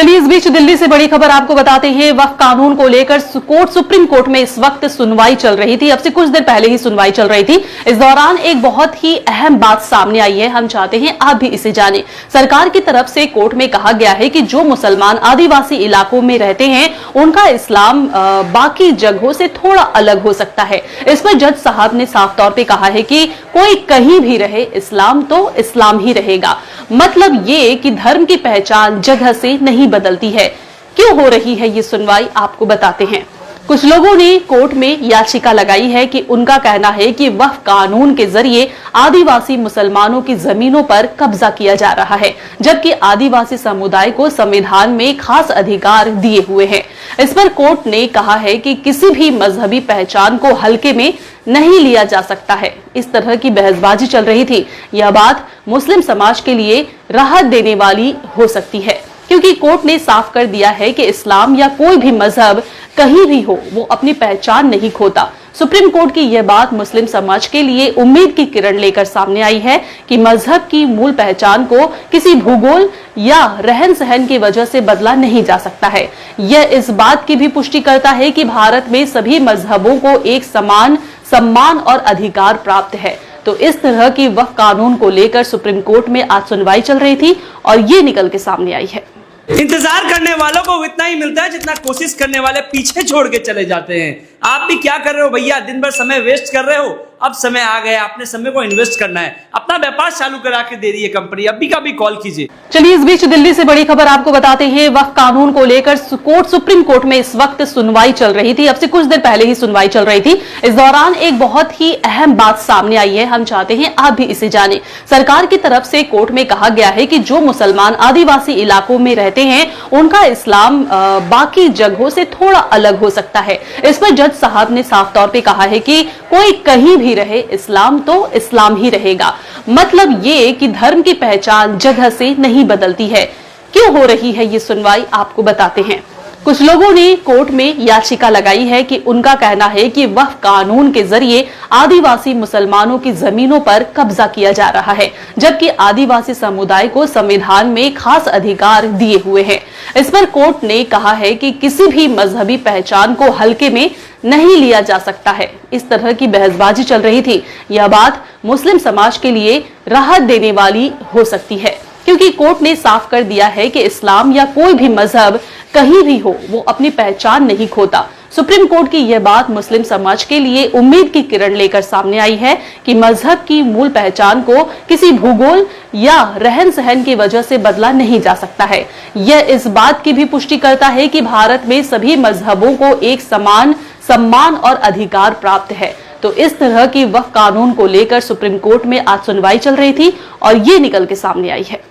चलिए इस बीच दिल्ली से बड़ी खबर आपको बताते हैं। वक्फ कानून को लेकर सुप्रीम कोर्ट में इस वक्त सुनवाई चल रही थी। अब से कुछ देर पहले ही सुनवाई चल रही थी। इस दौरान एक बहुत ही अहम बात सामने आई है, हम चाहते हैं आप भी इसे जानें। सरकार की तरफ से कोर्ट में कहा गया है कि जो मुसलमान आदिवासी इलाकों में रहते हैं उनका इस्लाम बाकी जगहों से थोड़ा अलग हो सकता है। इस पर जज साहब ने साफ तौर पर कहा है कि कोई कहीं भी रहे, इस्लाम तो इस्लाम ही रहेगा। मतलब ये कि धर्म की पहचान जगह से नहीं बदलती है। क्यों हो रही है ये सुनवाई, आपको बताते हैं। कुछ लोगों ने कोर्ट में याचिका लगाई है कि उनका कहना है कि वक्फ कानून के जरिए आदिवासी मुसलमानों की जमीनों पर कब्जा किया जा रहा है, जबकि आदिवासी समुदाय को संविधान में खास अधिकार दिए हुए हैं। इस पर कोर्ट ने कहा है कि किसी भी मजहबी पहचान को हल्के में नहीं लिया जा सकता है। इस तरह की बहसबाजी चल रही थी। यह बात मुस्लिम समाज के लिए राहत देने वाली हो सकती है, क्योंकि कोर्ट ने साफ कर दिया है कि इस्लाम या कोई भी मजहब कहीं भी हो, वो अपनी पहचान नहीं खोता। सुप्रीम कोर्ट की यह बात मुस्लिम समाज के लिए उम्मीद की किरण लेकर सामने आई है कि मजहब की मूल पहचान को किसी भूगोल या रहन सहन की वजह से बदला नहीं जा सकता है। यह इस बात की भी पुष्टि करता है कि भारत में सभी मजहबों को एक समान सम्मान और अधिकार प्राप्त है। तो इस तरह की वक्फ कानून को लेकर सुप्रीम कोर्ट में आज सुनवाई चल रही थी और ये निकल के सामने आई है। इंतजार करने वालों को उतना ही मिलता है जितना कोशिश करने वाले पीछे छोड़ के चले जाते हैं। आप भी क्या कर रहे हो भैया, दिन भर समय वेस्ट कर रहे हो। अब समय आ गया, अपने समय को इन्वेस्ट करना है, अपना व्यापार चालू करा के दे रही है कंपनी। अभी का भी कॉल कीजिए। चलिए इस बीच दिल्ली से बड़ी खबर आपको बताते हैं। वक्फ कानून को लेकर सुप्रीम कोर्ट में इस वक्त सुनवाई चल रही थी। अब से कुछ देर पहले ही सुनवाई चल रही थी। इस दौरान एक बहुत ही अहम बात सामने आई है, हम चाहते हैं आप भी इसे जानें। सरकार की तरफ से कोर्ट में कहा गया है कि जो मुसलमान आदिवासी इलाकों में रहते हैं उनका इस्लाम बाकी जगहों से थोड़ा अलग हो सकता है। इस पर जज साहब ने साफ तौर पे कहा है कि कोई कहीं भी रहे, इस्लाम तो इस्लाम ही रहेगा। मतलब ये कि धर्म की पहचान जगह से नहीं बदलती है। क्यों हो रही है ये सुनवाई, आपको बताते हैं। कुछ लोगों ने कोर्ट में याचिका लगाई है कि उनका कहना है कि वक्फ कानून के जरिए आदिवासी मुसलमानों की जमीनों पर कब्जा किया जा रहा है, जबकि आदिवासी समुदाय को संविधान में खास अधिकार दिए हुए हैं। इस पर कोर्ट ने कहा है कि किसी भी मजहबी पहचान को हल्के में नहीं लिया जा सकता है। इस तरह की बहसबाजी चल रही थी। यह बात मुस्लिम समाज के लिए राहत देने वाली हो सकती है, क्योंकि कोर्ट ने साफ कर दिया है कि इस्लाम या कोई भी मजहब कहीं भी हो, वो अपनी पहचान नहीं खोता। सुप्रीम कोर्ट की यह बात मुस्लिम समाज के लिए उम्मीद की किरण लेकर सामने आई है कि मजहब की मूल पहचान को किसी भूगोल या रहन सहन की वजह से बदला नहीं जा सकता है। यह इस बात की भी पुष्टि करता है कि भारत में सभी मजहबों को एक समान सम्मान और अधिकार प्राप्त है। तो इस तरह की वक्फ कानून को लेकर सुप्रीम कोर्ट में आज सुनवाई चल रही थी और ये निकल के सामने आई है।